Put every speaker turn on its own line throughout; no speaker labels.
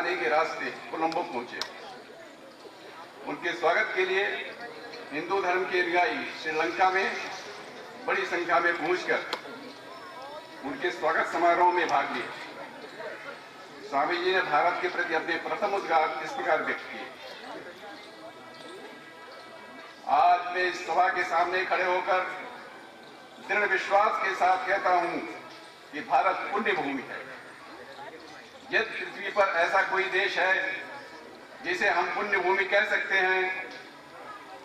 जाने के रास्ते कोलंबो पहुंचे। उनके स्वागत के लिए हिंदू धर्म के अनुयायी श्रीलंका में बड़ी संख्या में पहुंचकर उनके स्वागत समारोह में भाग लिए। स्वामी जी ने भारत के प्रति अपने प्रथम उद्गार इस प्रकार व्यक्त किए। आज मैं इस सभा के सामने खड़े होकर दृढ़ विश्वास के साथ कहता हूं कि भारत पुण्य भूमि है। यदि पृथ्वी पर ऐसा कोई देश है जिसे हम पुण्य भूमि कह सकते हैं,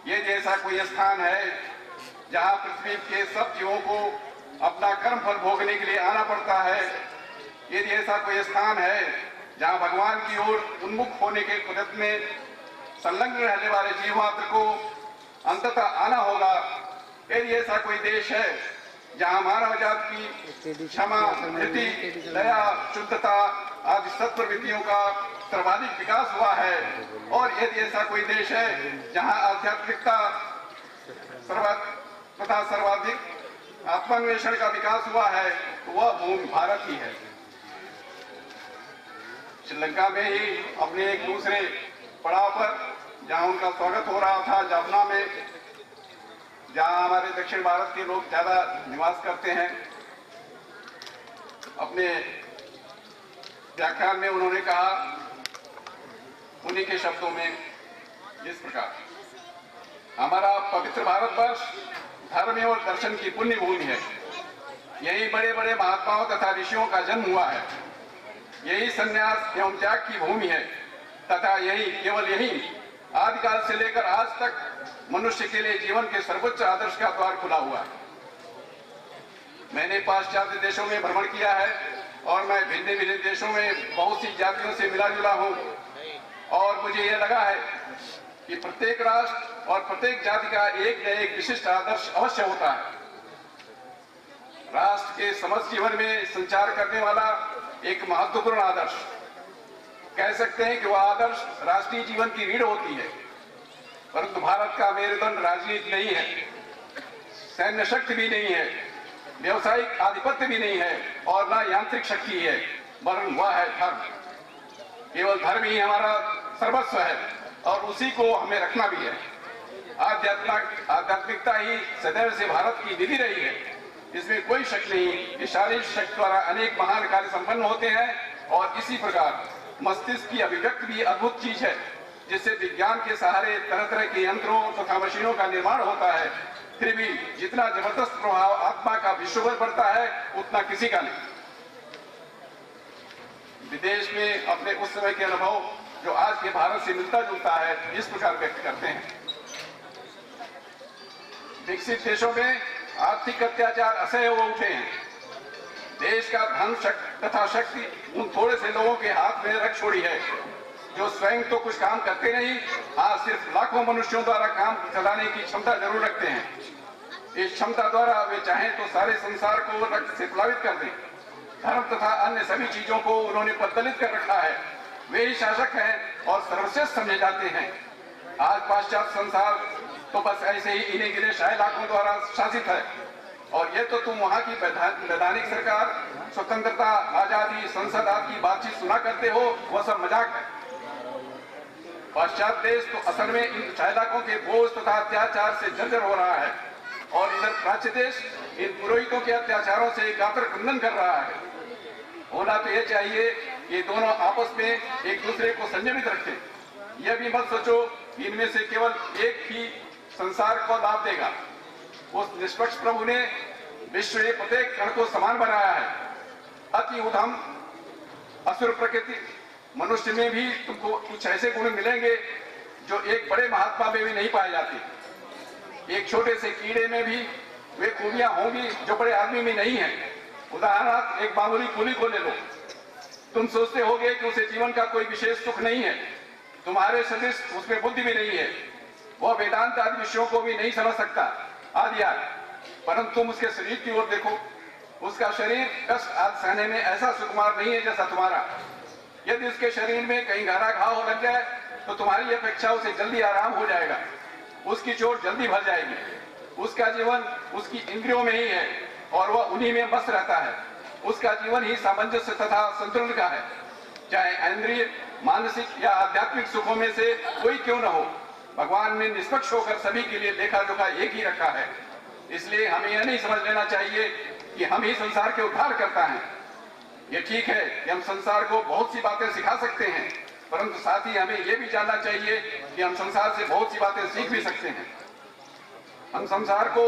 यदि ऐसा कोई स्थान है जहां पृथ्वी के सब जीवों को अपना कर्म फल भोगने के लिए आना पड़ता है, यदि ऐसा कोई स्थान है जहां भगवान की ओर उन्मुख होने के कुदरत में संलग्न रहने वाले जीव मात्र को अंततः आना होगा, यदि ऐसा कोई देश है जहां मानव जात की क्षमा, धृति, दया, शुद्धता आदि सत्प्रवृत्तियों का सर्वाधिक विकास हुआ है, और यदि ऐसा कोई देश है जहां आध्यात्मिकता तथा सर्वाधिक आत्मान्वेषण का विकास हुआ है, तो वह भूमि भारत ही है। श्रीलंका में ही अपने एक दूसरे पड़ाव पर जहां उनका स्वागत हो रहा था, जाफना में, जहां हमारे दक्षिण भारत के लोग ज्यादा निवास करते हैं, अपने व्याख्यान में उन्होंने कहा उन्हीं के शब्दों में इस प्रकार, हमारा पवित्र भारतवर्ष धर्म और दर्शन की पुण्य भूमि है। यही बड़े बड़े महात्माओं तथा ऋषियों का जन्म हुआ है। यही संन्यास एवं त्याग की भूमि है तथा केवल यही आदिकाल से लेकर आज तक मनुष्य के लिए जीवन के सर्वोच्च आदर्श का द्वार खुला हुआ है। मैंने पाश्चात्य देशों में भ्रमण किया है और मैं भिन्न भिन्न देशों में बहुत सी जातियों से मिला जुला हूं, और मुझे यह लगा है कि प्रत्येक राष्ट्र और प्रत्येक जाति का एक न एक विशिष्ट आदर्श अवश्य होता है। राष्ट्र के समस्त जीवन में संचार करने वाला एक महत्वपूर्ण आदर्श, कह सकते हैं कि वह आदर्श राष्ट्रीय जीवन की रीढ़ होती है। परंतु भारत का मेरुदंड राजनीति नहीं है, सैन्य शक्ति भी नहीं है, व्यवसायिक आधिपत्य भी नहीं है, और न यांत्रिक शक्ति है, वरन वह है धर्म। केवल धर्म ही हमारा सर्वस्व है और उसी को हमें रखना भी है। आध्यात्मिकता ही सदैव से भारत की विधि रही है, इसमें कोई शक नहीं कि शारीरिक शक्ति द्वारा अनेक महान कार्य संपन्न होते हैं, और इसी प्रकार मस्तिष्क की अभिव्यक्ति भी अद्भुत चीज है, जिससे विज्ञान के सहारे तरह तरह के यंत्रों तथा मशीनों का निर्माण होता है। फिर भी जितना जबरदस्त प्रभाव आत्मा का विश्वभर पड़ता है, उतना किसी का नहीं। विदेश में अपने उस समय के अनुभव जो आज के भारत से मिलता जुलता है, इस प्रकार व्यक्त करते हैं। विकसित देशों में आर्थिक अत्याचार असह्य हो उठे हैं। देश का धन तथा शक्ति उन थोड़े से लोगों के हाथ में रख छोड़ी है जो स्वयं तो कुछ काम करते नहीं, आज सिर्फ लाखों मनुष्यों द्वारा काम चलाने की क्षमता जरूर रखते हैं। इस क्षमता द्वारा वे चाहें तो सारे संसार को रक्त से प्लावित कर दें। धर्म तथा अन्य सभी चीजों को उन्होंने पत्तलित कर रखा है। वे ही शासक हैं और सर्वश्रेष्ठ समझे जाते हैं। आज पाश्चात्य संसार तो बस ऐसे ही इन्हें गिने शाही लाखों द्वारा शासित है, और ये तो तुम वहां की वैधानिक सरकार, स्वतंत्रता, आजादी, संसद आदि की बातचीत सुना करते हो, वह सब मजाक है। पाश्चात्य देश तो असल में इन चालाकों के बोझ तथा अत्याचार से जर्जर हो रहा है, और इधर प्राच्य देश इन पुरोहितों के अत्याचारों से कातर खंडन कर रहा है। होना तो यह चाहिए कि दोनों आपस में एक दूसरे को संयमित रखें। यह भी मत सोचो कि इनमें से केवल एक ही संसार को लाभ देगा। उस निष्पक्ष प्रभु ने विश्व के प्रत्येक कण को समान बनाया है। अति उधम असुर प्रकृति मनुष्य में भी तुमको कुछ ऐसे गुण मिलेंगे जो एक बड़े महात्मा में भी नहीं पाए जाते। एक छोटे से कीड़े में भी वे खूबियां होंगी जो बड़े आदमी में नहीं है। उदाहरण, एक मामूली कुली को ले लो। तुम सोचते होगे कि उसे जीवन का कोई विशेष सुख नहीं है, तुम्हारे सदृश उसमें बुद्धि भी नहीं है, वह वेदांत आदि विषयों को भी नहीं समझ सकता आदि आदि। परंतु तुम उसके शरीर की ओर देखो, उसका शरीर कष्ट आदि सहने में ऐसा सुकुमार नहीं है जैसा तुम्हारा। यदि उसके शरीर में कहीं गहरा घाव लग जाए तो तुम्हारी अपेक्षा उसे जल्दी आराम हो जाएगा, उसकी चोट जल्दी भर जाएगी। उसका जीवन उसकी इंद्रियों में ही है और वह उन्हीं में मस्त रहता है। उसका जीवन ही सामंजस्य तथा संतुलन का है। चाहे इंद्रिय, मानसिक या आध्यात्मिक सुखों में से कोई क्यों न हो, भगवान ने निष्पक्ष होकर सभी के लिए लेखा जोखा एक ही रखा है। इसलिए हमें यह नहीं समझ लेना चाहिए कि हम ही संसार के उद्धार करता है। ये ठीक है कि हम संसार को बहुत सी बातें सिखा सकते हैं, परंतु साथ ही हमें यह भी जानना चाहिए कि हम संसार से बहुत सी बातें सीख भी सकते हैं। हम संसार को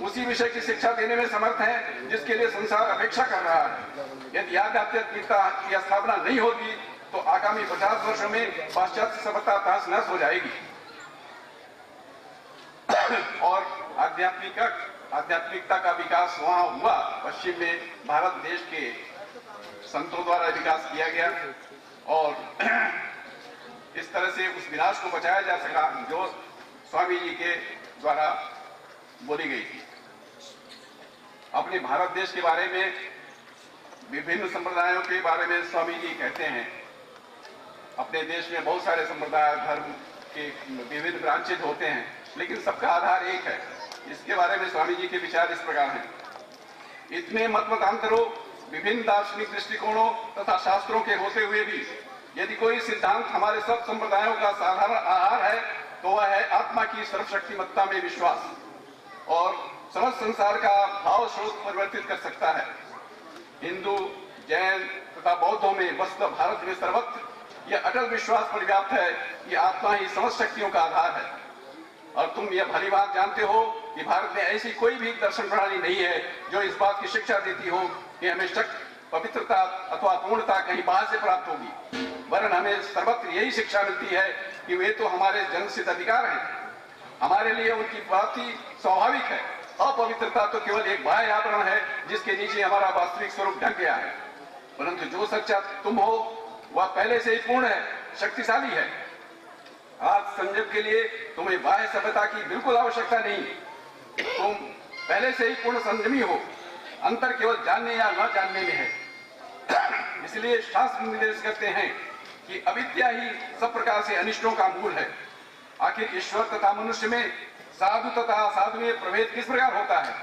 उसी विषय की शिक्षा देने में समर्थ हैं जिसके लिए संसार अपेक्षा कर रहा है। यदि आध्यात्मिकता की स्थापना नहीं होगी तो आगामी 50 वर्षों में पाश्चात्य सभ्यता तहस नहस हो जाएगी और आध्यात्मिकता का विकास वहां हुआ पश्चिम में भारत देश के संतों द्वारा विकास किया गया और इस तरह से उस विनाश को बचाया जा सका जो स्वामी जी के द्वारा बोली गई थी। अपने भारत देश के बारे में, विभिन्न संप्रदायों के बारे में स्वामी जी कहते हैं, अपने देश में बहुत सारे संप्रदाय धर्म के विविध ब्रांचेज होते हैं, लेकिन सबका आधार एक है। इसके बारे में स्वामी जी के विचार इस प्रकार हैं। इतने मतमतांतरों, विभिन्न दार्शनिक दृष्टिकोणों तथा शास्त्रों के होते हुए भी यदि कोई सिद्धांत हमारे सब संप्रदायों का साधारण आधार है तो वह है आत्मा की सर्वशक्तिमत्ता में विश्वास और समस्त संसार का भाव स्रोत परिवर्तित कर सकता है। हिंदू, जैन तथा बौद्धों में वस्तुतः भारत में सर्वत्र यह अटल विश्वास परिव्याप्त है कि आत्मा ही समस्त शक्तियों का आधार है। और तुम यह भली बात जानते हो कि भारत में ऐसी कोई भी दर्शन प्रणाली नहीं है जो इस बात की शिक्षा देती हो कि हमें शक्ति, पवित्रता अथवा पूर्णता कहीं बाहर से प्राप्त होगी, वरन हमें सर्वत्र यही शिक्षा मिलती है कि वे तो हमारे जन्मसिद्ध अधिकार हैं, हमारे लिए उनकी प्राप्ति स्वाभाविक है। अपवित्रता तो केवल एक बाह्य आवरण है जिसके नीचे हमारा वास्तविक स्वरूप ढक गया है, परंतु जो सच्चा तुम हो वह पहले से ही पूर्ण है, शक्तिशाली है। आज संयम के लिए तुम्हें बाह्य सभ्यता की बिल्कुल आवश्यकता नहीं, तुम पहले से ही पूर्ण संयमी हो, अंतर केवल जानने या न जानने में है। इसलिए शास्त्र निर्देश करते हैं कि अविद्या ही सब प्रकार से अनिष्टों का मूल है। आखिर ईश्वर तथा मनुष्य में, साधु तथा असाधु में प्रभेद किस प्रकार होता है?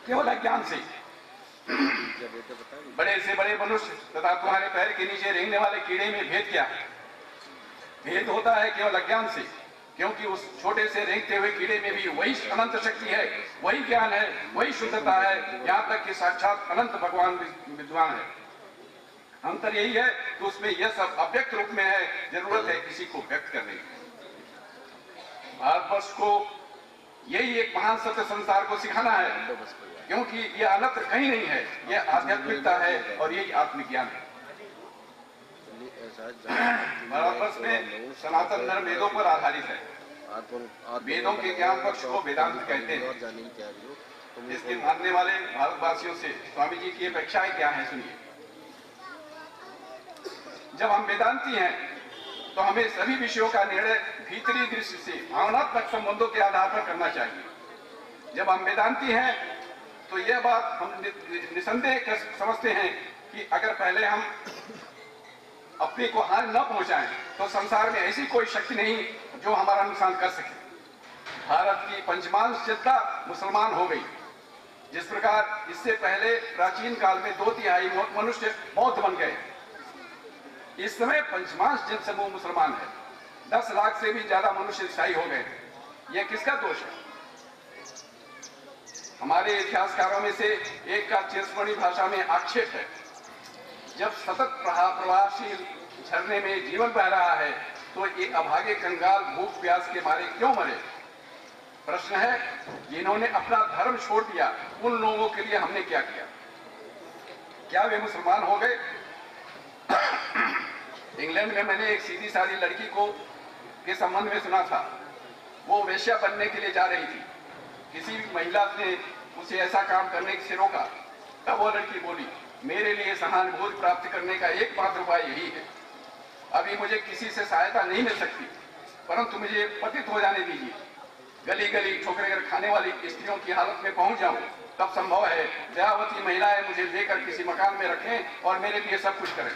केवल अज्ञान से। बड़े से बड़े मनुष्य तथा तुम्हारे पैर के नीचे रेंगने वाले कीड़े में भेद क्या है? भेद होता है केवल अज्ञान से, क्योंकि उस छोटे से रेंगते हुए कीड़े में भी वही अनंत शक्ति है, वही ज्ञान है, वही शुद्धता है, यहाँ तक कि साक्षात अनंत भगवान विद्वान है। अंतर यही है कि उसमें यह सब अव्यक्त रूप में है, जरूरत है किसी को व्यक्त करने की। भारतवर्ष को यही एक महान सत्य संसार को सिखाना है, क्योंकि यह अन्यत्र कहीं नहीं है, यह आध्यात्मिकता है और यही आत्मज्ञान है। भारतवर्ष में सनातन धर्म वेदों पर आधारित है। वेदों के ज्ञान पक्ष को वेदांत कहते हैं। इसके मानने वाले भारतवासियों से स्वामी जी की अपेक्षाएं क्या है, सुनिए। जब हम वेदांती हैं तो हमें सभी विषयों का निर्णय भीतरी दृष्टि से भावनात्मक संबंधों के आधार पर करना चाहिए। जब हम वेदांती हैं तो यह बात हम निसंदेह समझते हैं कि अगर पहले हम अपने को हानि न पहुंचाएं तो संसार में ऐसी कोई शक्ति नहीं जो हमारा नुकसान कर सके। भारत की पंचमांश जनता मुसलमान हो गई, जिस प्रकार इससे पहले प्राचीन काल में 2/3 मनुष्य बौद्ध बन गए। इस समय पंचमांश जनसमूह मुसलमान है, 10 लाख से भी ज्यादा मनुष्य ईसाई हो गए। यह किसका दोष है? हमारे इतिहासकारों में से एक का चिरस्मरणीय भाषा में आक्षेप है, जब सतत प्रवाहशील झरने में जीवन बह रहा है तो ये अभागे कंगाल भूख प्यास के मारे क्यों मरे? प्रश्न है, जिन्होंने अपना धर्म छोड़ दिया उन लोगों के लिए हमने क्या किया? क्या वे मुसलमान हो गए? इंग्लैंड में मैंने एक सीधी सादी लड़की को के संबंध में सुना था। वो वेश्या बनने के लिए जा रही थी। किसी भी महिला ने उसे ऐसा काम करने से रोका। तब वो लड़की बोली, मेरे लिए सहानुभूति प्राप्त करने का एकमात्र उपाय यही है। अभी मुझे किसी से सहायता नहीं मिल सकती, परंतु मुझे पतित हो जाने दीजिए। गली गली ठोकरें खाने वाली स्त्रियों की हालत में पहुंच जाऊं, तब संभव है विवाहवती महिलाएं मुझे लेकर किसी मकान में रखें और मेरे लिए सब कुछ करें।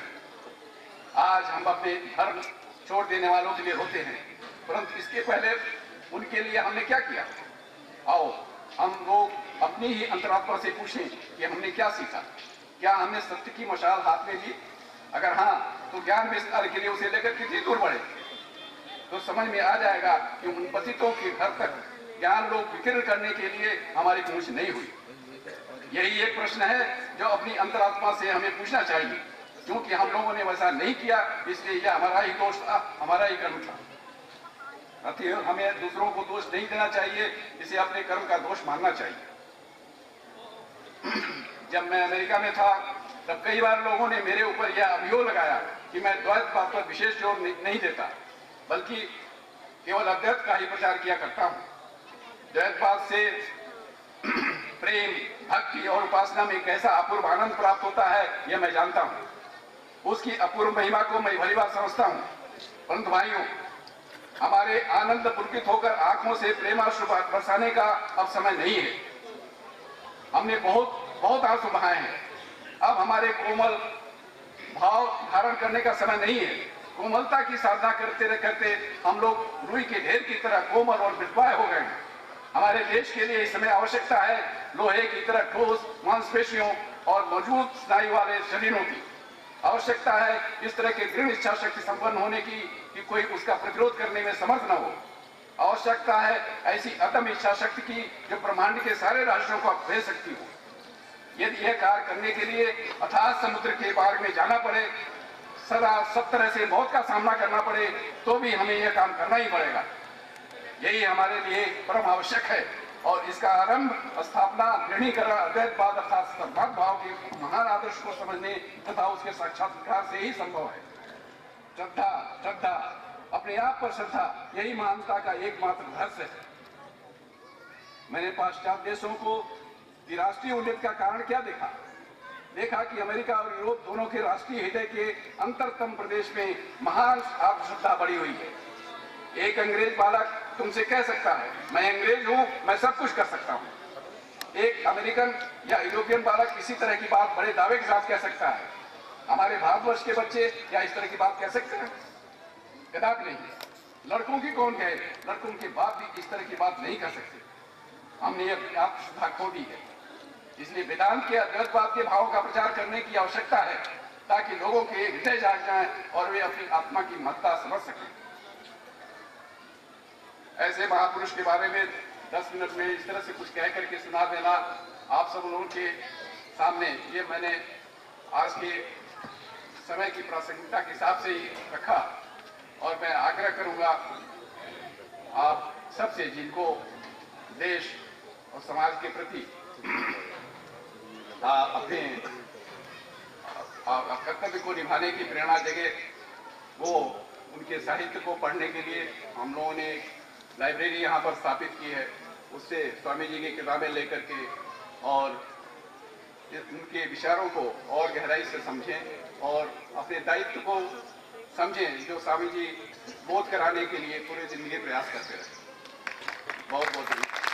आज हम अपने धर्म छोड़ देने वालों के लिए रोते हैं, परंतु इसके पहले उनके लिए हमने क्या किया? आओ हम लोग अपनी ही अंतरात्मा से पूछें कि हमने क्या सीखा। क्या हमने सत्य की मशाल हाथ में ली? अगर हाँ तो ज्ञान विस्तार के लिए उसे लेकर कितनी दूर बढ़े, तो समझ में आ जाएगा कि उन पतितों के घर तक ज्ञान लोग विकीर्ण करने के लिए हमारी पहुंच नहीं हुई। यही एक प्रश्न है जो अपनी अंतरात्मा से हमें पूछना चाहिए, क्योंकि हम लोगों ने वैसा नहीं किया, इसलिए यह हमारा ही दोष था, हमारा ही कर्म था। अतः हमें दूसरों को दोष नहीं देना चाहिए, इसे अपने कर्म का दोष मानना चाहिए। जब मैं अमेरिका में था तब कई बार लोगों ने मेरे ऊपर यह अभियोग लगाया कि मैं द्वैतवाद पर विशेष जोर नहीं देता, बल्कि केवल अद्वैत का ही प्रचार किया करता हूँ। द्वैतवाद से प्रेम, भक्ति और उपासना में कैसा अपूर्व आनंद प्राप्त होता है यह मैं जानता हूँ। उसकी अपूर्व महिमा को मैं भली बात समझता हूँ। परंतु भाइयों, हमारे आनंद पुलकित होकर आंखों से प्रेमाश्रु बरसाने का अब समय नहीं है। हमने बहुत आंसू बहाए हैं। अब हमारे कोमल भाव धारण करने का समय नहीं है। कोमलता की साधना करते करते हम लोग रुई के ढेर की तरह कोमल और विद्वाय हो गए हैं। हमारे देश के लिए इस समय आवश्यकता है लोहे की तरह ठोस मांसपेशियों और मजबूत स्नायु वाले शरीरों की। आवश्यकता है इस तरह के दृढ़ इच्छा शक्ति संपन्न होने की कि कोई उसका प्रतिरोध करने में समर्थ न हो। आवश्यकता है ऐसी अदम्य इच्छा शक्ति की जो ब्रह्मांड के सारे राज्यों को भेज सकती हो। यदि यह कार्य करने के लिए अथाह समुद्र के पार में जाना पड़े, सदा सब तरह से मौत का सामना करना पड़े, तो भी हमें यह काम करना ही पड़ेगा। यही हमारे लिए परम आवश्यक है और इसका आरंभ स्थापना दृढ़ीकरण अद्वैतवाद अर्थात सद्भाव भाव के महान आदर्श को समझने तथा उसके साक्षात्कार से ही संभव है। श्रद्धा, अपने आप पर श्रद्धा, यही महानता का एकमात्र रहस्य है। मैंने पाश्चात्य देशों को राष्ट्रीय उन्नति का कारण क्या देखा कि अमेरिका और यूरोप दोनों के राष्ट्रीय हृदय के अंतरतम प्रदेश में महान आत्मश्रद्धा बढ़ी हुई है। एक अंग्रेज बालक तुमसे कह सकता है मैं अंग्रेज हूं, मैं सब कुछ कर सकता हूं। एक अमेरिकन या यूरोपियन बालक इसी तरह की बात बड़े दावे के साथ कह सकता है। हमारे भारतवर्ष के बच्चे क्या इस तरह की बात कह सकते हैं? कदापि नहीं। लड़कों की कौन कहे? लड़कों के बाप भी इस तरह की बात नहीं कर सकते। हमने अपनी आत्मश्रद्धा खो दी है। इसलिए वेदांत के अद्वैतवाद के भावों का प्रचार करने की आवश्यकता है ताकि लोगों के हृदय जाग जाएं और वे अपनी आत्मा की महत्ता समझ सकें। ऐसे महापुरुष के बारे में 10 मिनट में इस तरह से कुछ कह करके सुना देना आप सब लोगों के सामने, ये मैंने आज के समय की प्रासंगिकता के हिसाब से ही रखा। और मैं आग्रह करूंगा आप सबसे जिनको देश और समाज के प्रति अपने कर्तव्य को निभाने की प्रेरणा जगे, वो उनके साहित्य को पढ़ने के लिए हम लोगों ने लाइब्रेरी यहाँ पर स्थापित की है। उससे स्वामी जी की किताबें लेकर के और उनके विचारों को और गहराई से समझें और अपने दायित्व को समझें जो स्वामी जी बोध कराने के लिए पूरे जिंदगी प्रयास करते रहे। बहुत बहुत धन्यवाद।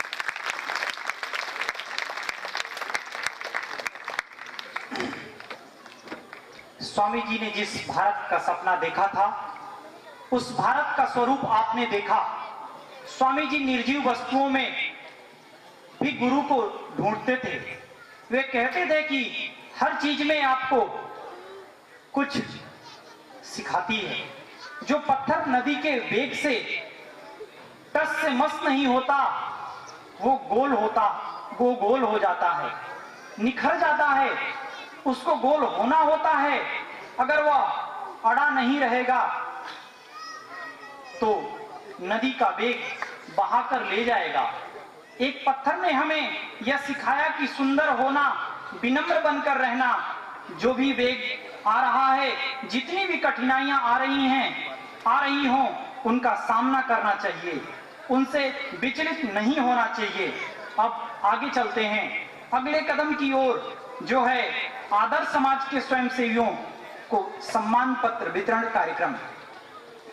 स्वामी जी ने जिस भारत का सपना देखा था, उस भारत का स्वरूप आपने देखा। स्वामी जी निर्जीव वस्तुओं में भी गुरु को ढूंढते थे। वे कहते थे कि हर चीज में आपको कुछ सिखाती है। जो पत्थर नदी के वेग से टस से मस नहीं होता, वो गोल हो जाता है, निखर जाता है। उसको गोल होना होता है। अगर वह अड़ा नहीं रहेगा तो नदी का वेग बहाकर ले जाएगा। एक पत्थर ने हमें यह सिखाया कि सुंदर होना, विनम्र बनकर रहना, जो भी वेग आ रहा है, जितनी भी कठिनाइयां आ रही हों, उनका सामना करना चाहिए, उनसे विचलित नहीं होना चाहिए। अब आगे चलते हैं अगले कदम की ओर, जो है आदर्श समाज के स्वयंसेवियों को सम्मान पत्र वितरण कार्यक्रम।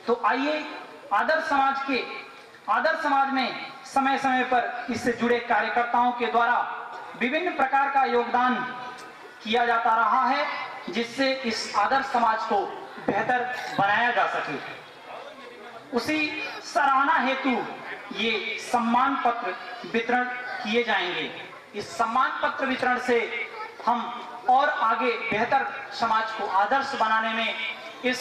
तो आइए आदर्श समाज में समय समय पर इससे जुड़े कार्यकर्ताओं के द्वारा विभिन्न प्रकार का योगदान किया जाता रहा है, जिससे इस आदर्श समाज को बेहतर बनाया जा सके। उसी सराहना हेतु ये सम्मान पत्र वितरण किए जाएंगे। इस सम्मान पत्र वितरण से हम और आगे बेहतर समाज को आदर्श बनाने में इस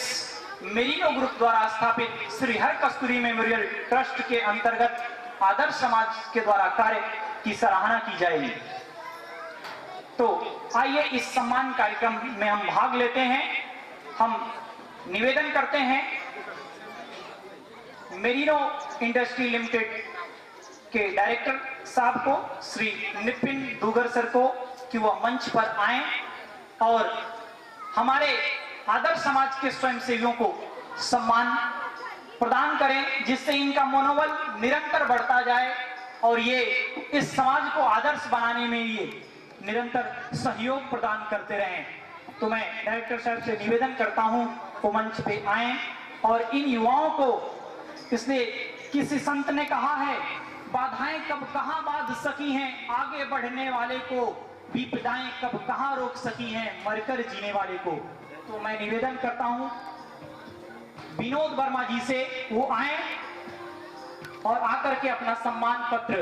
मेरिनो ग्रुप द्वारा स्थापित श्री हर कस्तूरी मेमोरियल ट्रस्ट के अंतर्गत आदर्श समाज के द्वारा कार्य की सराहना की जाएगी। तो आइए इस सम्मान कार्यक्रम में हम भाग लेते हैं। हम निवेदन करते हैं मेरिनो इंडस्ट्री लिमिटेड के डायरेक्टर साहब को, श्री निपिन दुगर सर को, कि वह मंच पर आएं और हमारे आदर्श समाज के स्वयंसेवियों को सम्मान प्रदान करें, जिससे इनका मनोबल निरंतर बढ़ता जाए और ये इस समाज को आदर्श बनाने में ये निरंतर सहयोग प्रदान करते रहें। तो मैं डायरेक्टर साहब से निवेदन करता हूं वो मंच पे आएं और इन युवाओं को, इसलिए किसी संत ने कहा है, बाधाएं कब कहां बांध सकी हैं, आगे बढ़ने वाले को विपदाएं कब कहां रोक सकी हैं, मरकर जीने वाले को। तो मैं निवेदन करता हूं विनोद वर्मा जी से वो आए और आकर के अपना सम्मान पत्र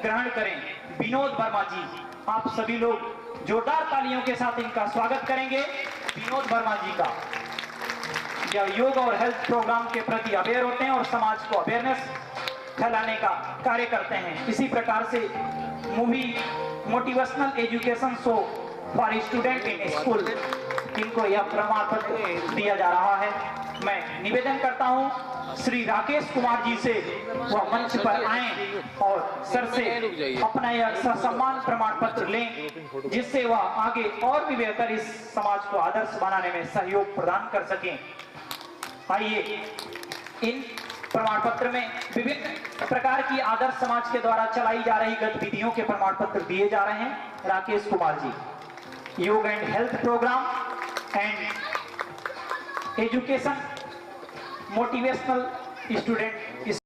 ग्रहण करें। विनोद वर्मा जी, आप सभी लोग जोरदार तालियों के साथ इनका स्वागत करेंगे। विनोद वर्मा जी का यह योग और हेल्थ प्रोग्राम के प्रति अवेयर होते हैं और समाज को अवेयरनेस फैलाने का कार्य करते हैं। इसी प्रकार से movie motivational education show for student in school, इनको यह प्रमाण पत्र दिया जा रहा है। मैं निवेदन करता हूं श्री राकेश कुमार जी से वह मंच पर आएं और सर से अपना यह सम्मान प्रमाण पत्र लें, जिससे वह आगे और भी बेहतर इस समाज को आदर्श बनाने में सहयोग प्रदान कर सकें। आइए इन प्रमाण पत्र में विभिन्न प्रकार की आदर्श समाज के द्वारा चलाई जा रही गतिविधियों के प्रमाण पत्र दिए जा रहे हैं। Rakesh Kumar ji, yoga and health program and education motivational student